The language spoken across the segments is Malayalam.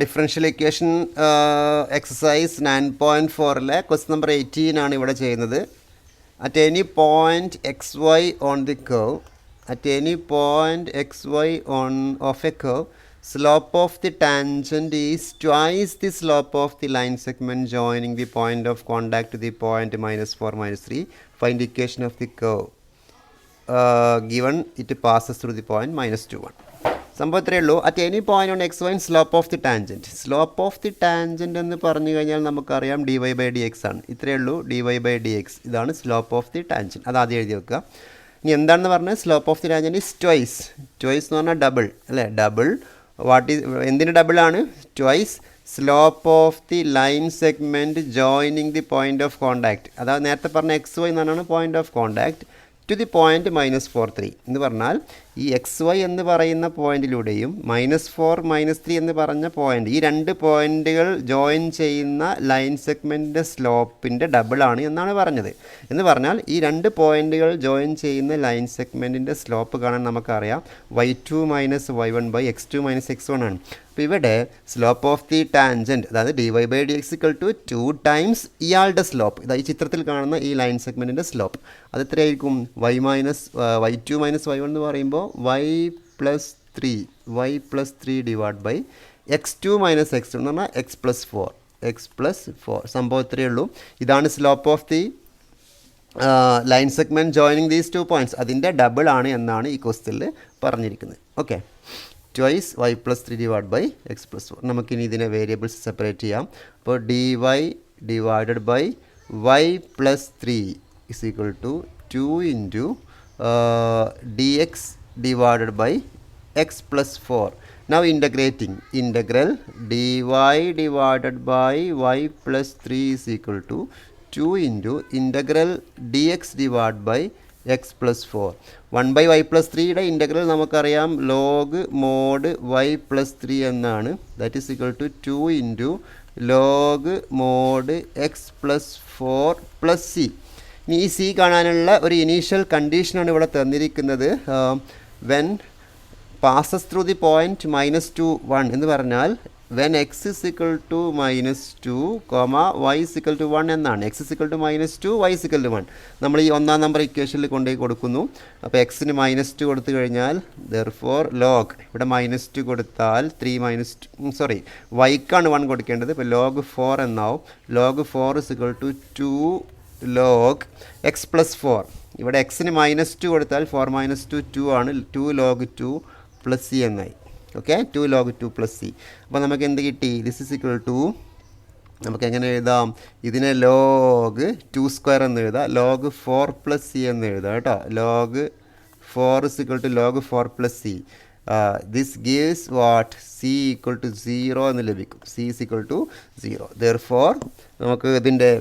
Differential equation exercise 9.4 question number 18 ആണ് ഇവിടെ ചെയ്യുന്നത്. At any point x y on the curve, at any point x y on of a curve, slope of the tangent is twice the slope of the line segment joining the point of contact to the point -4, -3. Find equation of the curve. Given it passes through the point -2, 1. സംഭവം ഇത്രയേ ഉള്ളൂ. At any point on x y slope of the tangent. Slope of the tangent എന്ന് പറഞ്ഞു കഴിഞ്ഞാൽ നമുക്കറിയാം dy/dx ആണ്. ഇത്രയേ ഉള്ളൂ, dy/dx. ഇതാണ് സ്ലോപ്പ് ഓഫ് ദി ടാൻജൻറ്റ്. അത് ആദ്യം എഴുതി വെക്കുക. ഇനി എന്താണെന്ന് പറഞ്ഞാൽ slope of the tangent is twice. Twice എന്ന് പറഞ്ഞാൽ ഡബിൾ അല്ലേ? ഡബിൾ എന്തിന് ഡബിളാണ്? Twice slope of the line segment joining the point of contact. അതായത് നേരത്തെ പറഞ്ഞ എക്സ് വൈ എന്ന് പറഞ്ഞാണ് point of contact to the point -4, 3 എന്ന് പറഞ്ഞാൽ ഈ എക്സ് വൈ എന്ന് പറയുന്ന പോയിൻറ്റിലൂടെയും -4, -3 എന്ന് പറഞ്ഞ പോയിൻ്റ്, ഈ രണ്ട് പോയിൻറ്റുകൾ ജോയിൻ ചെയ്യുന്ന ലൈൻ സെഗ്മെൻറ്റിൻ്റെ സ്ലോപ്പിൻ്റെ ഡബിളാണ് എന്നാണ് പറഞ്ഞത്. എന്ന് പറഞ്ഞാൽ ഈ രണ്ട് പോയിൻറ്റുകൾ ജോയിൻ ചെയ്യുന്ന ലൈൻ സെഗ്മെൻറ്റിൻ്റെ സ്ലോപ്പ് കാണാൻ നമുക്കറിയാം y2 - y1 x2 - x1 ആണ്. അപ്പോൾ ഇവിടെ സ്ലോപ്പ് ഓഫ് ദി ടാൻജൻറ്റ്, അതായത് dy/dx = 2 ടൈംസ് ഇയാളുടെ സ്ലോപ്പ്, ഇതാ ഈ ചിത്രത്തിൽ കാണുന്ന ഈ ലൈൻ സെഗ്മെൻറ്റിൻ്റെ സ്ലോപ്പ്. അത് എത്രയായിരിക്കും? y2 - y1 എന്ന് പറയുമ്പോൾ y + 3 divide by x2 - x1 എന്ന് പറഞ്ഞാൽ x+4. സംഭവം ഇത്രയേ ഉള്ളൂ. ഇതാണ് slope of the line segment joining these 2 points. അതിൻ്റെ ഡബിൾ ആണ് എന്നാണ് ഈ ക്വസ്റ്റ്യനിൽ പറഞ്ഞിരിക്കുന്നത്. Okay, twice y + 3 divide by x+4. നമുക്കിനി ഇതിനെ വേരിയബിൾസ് സെപ്പറേറ്റ് ചെയ്യാം. അപ്പോൾ dy divided by y + 3 = 2 into dx divided by x+4. Now integrating, integral dy divided by y + 3 = 2 into integral dx divided by x+4. 1/y + 3യുടെ integral നമുക്കറിയാം log mod y + 3 എന്നാണ്. That is equal to 2 into log mod x+4 + c. ഇനി ഈ സി കാണാനുള്ള ഒരു ഇനീഷ്യൽ കണ്ടീഷനാണ് ഇവിടെ തന്നിരിക്കുന്നത്. When passes through the point -2, 1 എന്ന് പറഞ്ഞാൽ വെൻ x = -2, y = 1 എന്നാണ്. x = -2, y = 1 നമ്മൾ ഈ ഒന്നാം നമ്പർ ഇക്വേഷനിൽ കൊണ്ടുപോയി കൊടുക്കുന്നു. അപ്പോൾ എക്സിന് -2 കൊടുത്തു കഴിഞ്ഞാൽ therefore log, ഇവിടെ -2 കൊടുത്താൽ 3 വൈക്കാണ് 1 കൊടുക്കേണ്ടത്. ഇപ്പോൾ log 4 എന്നാവും. log 4 = 2 log x+4. ഇവിടെ എക്സിന് -2 കൊടുത്താൽ 4 - 2 2 ആണ്. 2 log 2 + c എന്നായി. Okay, 2 log 2 + c. അപ്പോൾ നമുക്ക് എന്ത് കിട്ടി? ദിസ് ഈസ് equal to, നമുക്ക് എങ്ങനെ എഴുതാം? ഇതിനെ log 2² എന്ന് എഴുതാം, log 4 + c എന്ന് എഴുതാം കേട്ടോ. log 4 = log 4 + c. This gives what? c = 0 എന്ന് ലഭിക്കും. c = 0. Therefore നമുക്ക് ഇതിൻ്റെ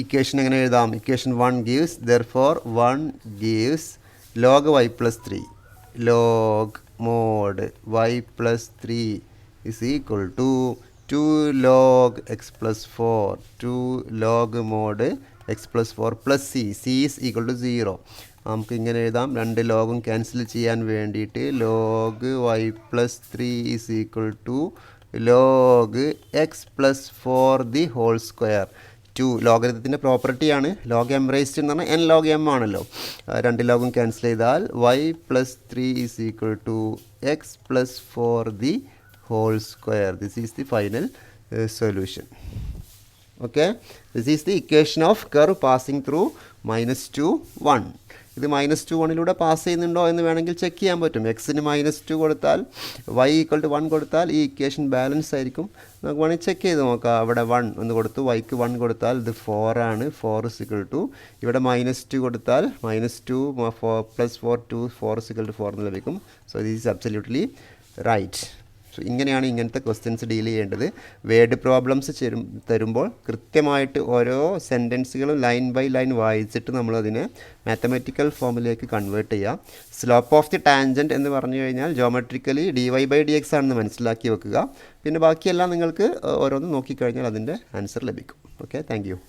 ഇക്വേഷൻ എങ്ങനെ എഴുതാം? Equation 1 gives, therefore 1 gives log y + 3, log mod y + 3 is equal to 2 log x+4, 2 log mod x+4 + c. c is equal to 0. നമുക്ക് ഇങ്ങനെ എഴുതാം, രണ്ട് ലോഗും ക്യാൻസൽ ചെയ്യാൻ വേണ്ടിയിട്ട് log y + 3 is equal to log x+4 the whole square. 2 ലോഗരിതത്തിൻ്റെ പ്രോപ്പർട്ടിയാണ്. log m raised എന്ന് പറഞ്ഞാൽ n log m ആണല്ലോ. രണ്ട് ലോഗും ക്യാൻസൽ ചെയ്താൽ y + 3 is equal to x+4 the whole square. This is the final solution. Okay, this is the equation of curve passing through -2, 1. ഇത് -2, 1 പാസ് ചെയ്യുന്നുണ്ടോ എന്ന് വേണമെങ്കിൽ ചെക്ക് ചെയ്യാൻ പറ്റും. എക്സിന് -2 കൊടുത്താൽ y = 1 കൊടുത്താൽ ഈ ഇക്വേഷൻ ബാലൻസ് ആയിരിക്കും. നമുക്ക് വേണമെങ്കിൽ ചെക്ക് ചെയ്ത് നോക്കാം. അവിടെ 1 എന്ന് കൊടുത്തു, yക്ക് 1 കൊടുത്താൽ ഇത് 4 ആണ്. 4 = ഇവിടെ -2 കൊടുത്താൽ -2 + 4 2, 4 = 4 എന്ന് ലഭിക്കും. So this is absolutely right. So ഇങ്ങനെയാണ് ഇങ്ങനത്തെ ക്വസ്റ്റ്യൻസ് ഡീൽ ചെയ്യേണ്ടത്. വേർഡ് പ്രോബ്ലംസ് തരുമ്പോൾ കൃത്യമായിട്ട് ഓരോ സെൻറ്റൻസുകളും ലൈൻ ബൈ ലൈൻ വായിച്ചിട്ട് നമ്മളതിനെ മാത്തമാറ്റിക്കൽ ഫോമിലേക്ക് കൺവേർട്ട് ചെയ്യാം. സ്ലോപ്പ് ഓഫ് ദി ടാൻജൻറ്റ് എന്ന് പറഞ്ഞു കഴിഞ്ഞാൽ ജോമെട്രിക്കലി dy/dx ആണെന്ന് മനസ്സിലാക്കി വെക്കുക. പിന്നെ ബാക്കിയെല്ലാം നിങ്ങൾക്ക് ഓരോന്ന് നോക്കിക്കഴിഞ്ഞാൽ അതിൻ്റെ ആൻസർ ലഭിക്കും. Okay, thank you.